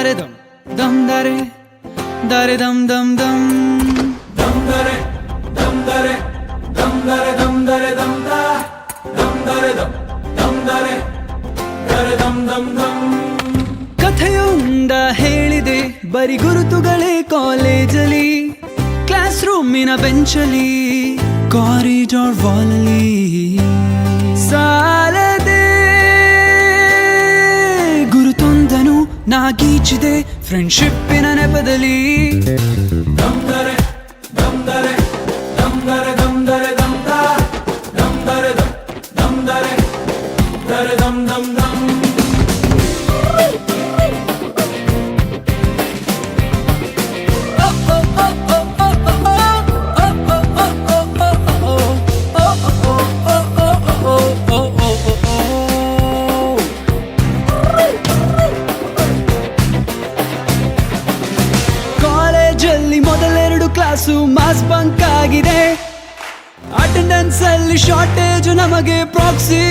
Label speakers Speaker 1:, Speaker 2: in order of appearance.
Speaker 1: dare dum dare dare dum dum dum
Speaker 2: dum dare dum dare dum dare dum dare dum da dum dare dum dare dare dum dum dum
Speaker 1: ಕಥೆಯೊಂದ ಹೇಳಿದೆ ಬರಿ ಗುರುತುಗಳೇ ಕಾಲೇಜಲ್ಲಿ class ರೂಮಿನ ಬೆಂಚಲ್ಲಿ corridor ವಾಲಲ್ಲಿ ಸಾಲದೆ ಗುರುತೊಂದನು ನಾಗೀಚಿದೆ ಫ್ರೆಂಡ್ಶಿಪ್ಪಿನ ನೆಪದಲ್ಲಿ
Speaker 2: dum dare dum dare dum dare dum dare dum da dum dare dum dare dare dum dum dum
Speaker 1: ಕಾಲೇಜಲ್ಲಿ ಮೊದಲೆರಡು class mass bunk ಆಗಿದೆ attendance ಅಲ್ಲಿ ಶಾರ್ಟೇಜ್ ನಮಗೆ ಪ್ರಾಕ್ಸಿ